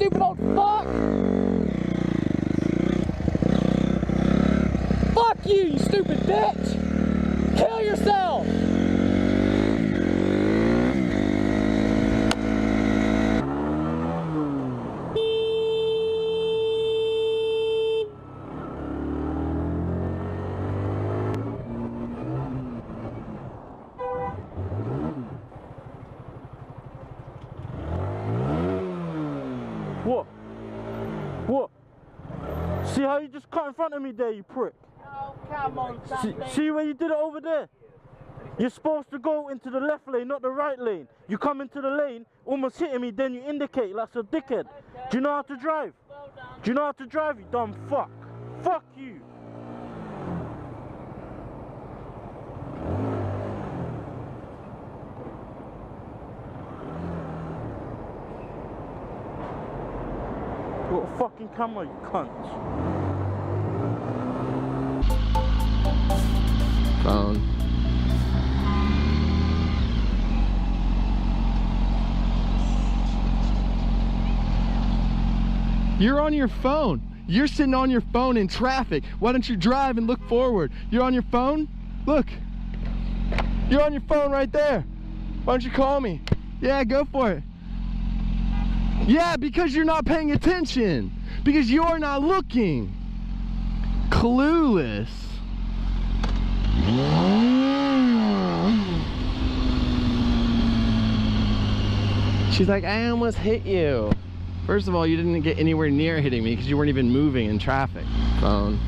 stupid old fuck! Fuck you, you stupid bitch! Kill yourself! What? What? See how you just cut in front of me there, you prick? Oh, come on, something. See where you did it over there? You're supposed to go into the left lane, not the right lane. You come into the lane, almost hitting me, then you indicate like a dickhead. Okay. Do you know how to drive? Well done. Do you know how to drive, you dumb fuck? Fuck you! Got a fucking camera, you cunt. Phone. You're on your phone. You're sitting on your phone in traffic. Why don't you drive and look forward? You're on your phone? Look. You're on your phone right there. Why don't you call me? Yeah, go for it. Yeah, because you're not paying attention. Because you're not looking. Clueless. She's like, I almost hit you. First of all, you didn't get anywhere near hitting me because you weren't even moving in traffic. Phone.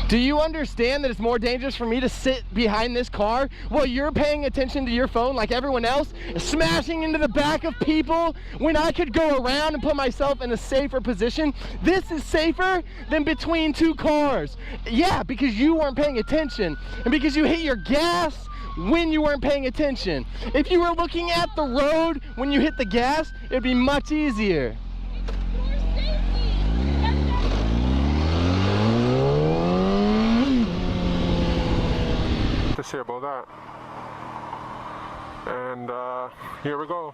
Do you understand that it's more dangerous for me to sit behind this car while you're paying attention to your phone like everyone else, smashing into the back of people when I could go around and put myself in a safer position? This is safer than between two cars. Yeah, because you weren't paying attention and because you hit your gas when you weren't paying attention. If you were looking at the road when you hit the gas, it'd be much easier. To say about that, and here we go.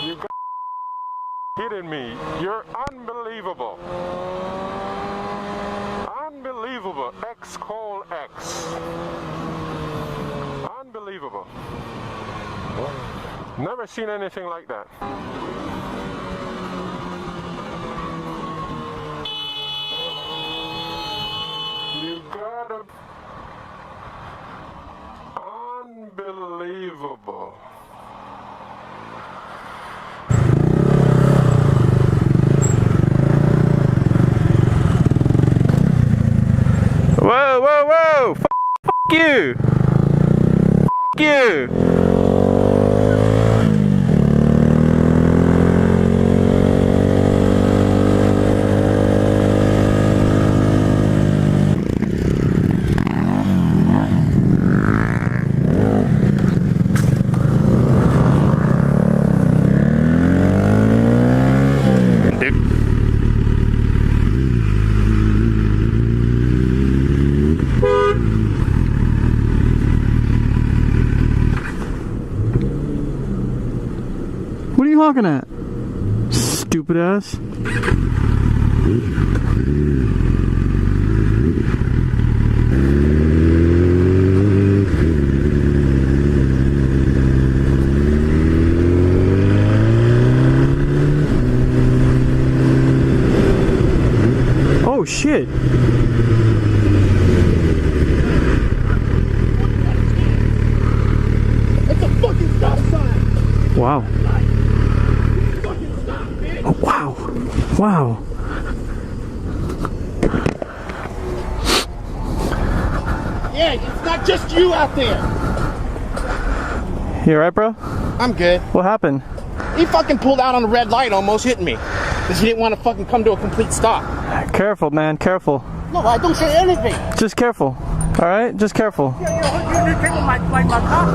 You got hitting me. You're unbelievable. Unbelievable. X call X. Unbelievable. Never seen anything like that. Unbelievable. Whoa, whoa, whoa! F you! F you! What are you honking at? Stupid ass. Oh shit. It's a fucking stop sign! Wow. Oh, wow. Wow. Yeah, it's not just you out there! You alright, bro? I'm good. What happened? He fucking pulled out on the red light, almost hitting me. Because he didn't want to fucking come to a complete stop. Careful, man. Careful. No, I don't say anything. Just careful. All right, just careful. You take my car.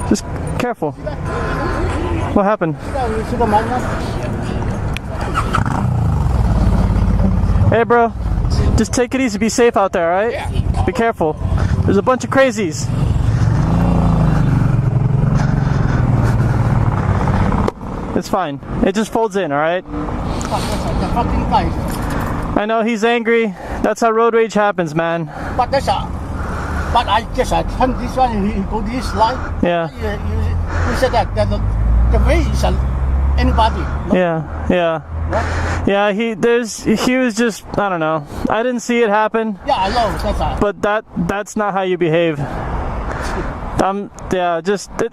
Just careful. What happened? Hey, bro. Just take it easy. Be safe out there, all right? Yeah. Be careful. There's a bunch of crazies. It's fine. It just folds in, all right? I know he's angry. That's how road rage happens, man. But I just turn this one. He go this line. Yeah. You said that the way is anybody. No? Yeah. What? Yeah. He was just, I don't know. I didn't see it happen. Yeah, I know. That's all. But that's not how you behave. Yeah.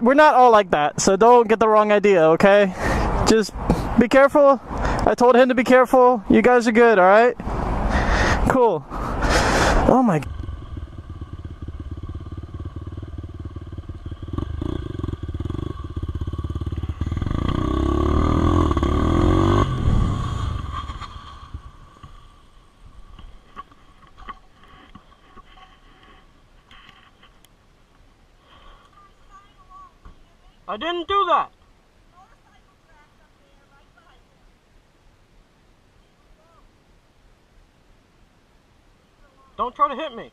We're not all like that. So don't get the wrong idea, okay? Just be careful. I told him to be careful. You guys are good, all right? Cool. Oh my. I didn't do that. Don't try to hit me.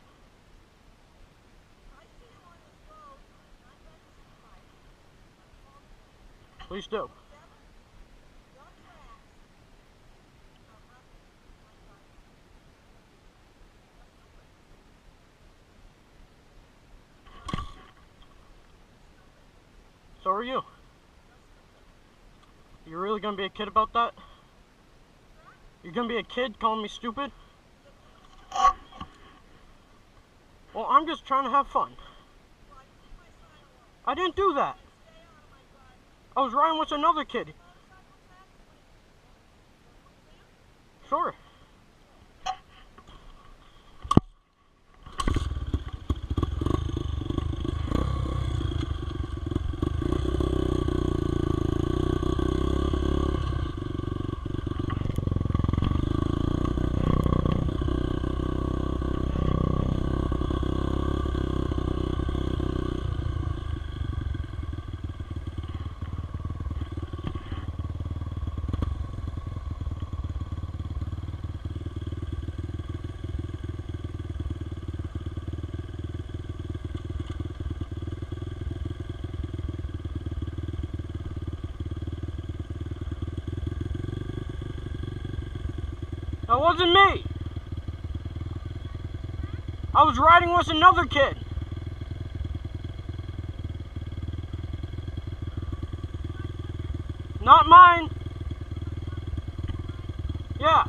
Please do. So are you. You're really gonna be a kid about that? You're gonna be a kid calling me stupid? Well, I'm just trying to have fun. I didn't do that. I was riding with another kid. Sure. That wasn't me. I was riding with another kid. Not mine. Yeah.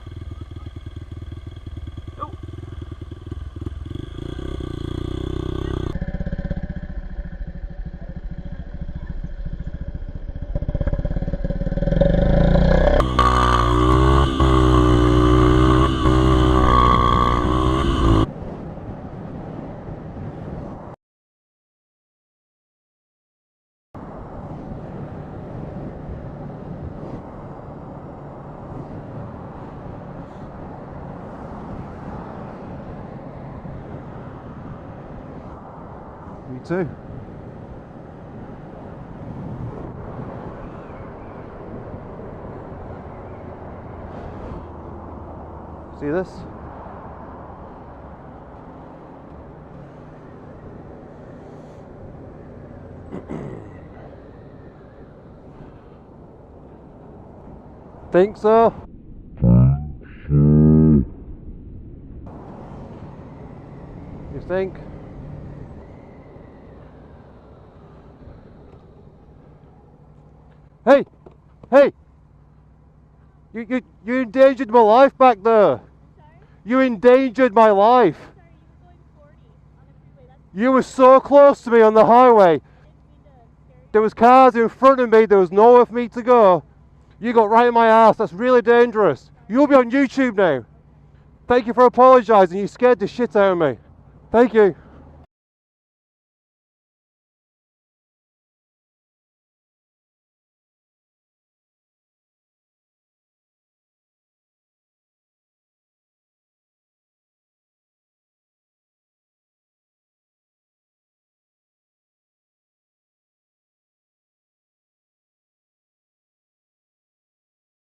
Me too. See this? Think so? You think? Hey! Hey! You endangered my life back there. You endangered my life. You were so close to me on the highway. There was cars in front of me. There was nowhere for me to go. You got right in my ass. That's really dangerous. You'll be on YouTube now. Thank you for apologising. You scared the shit out of me. Thank you.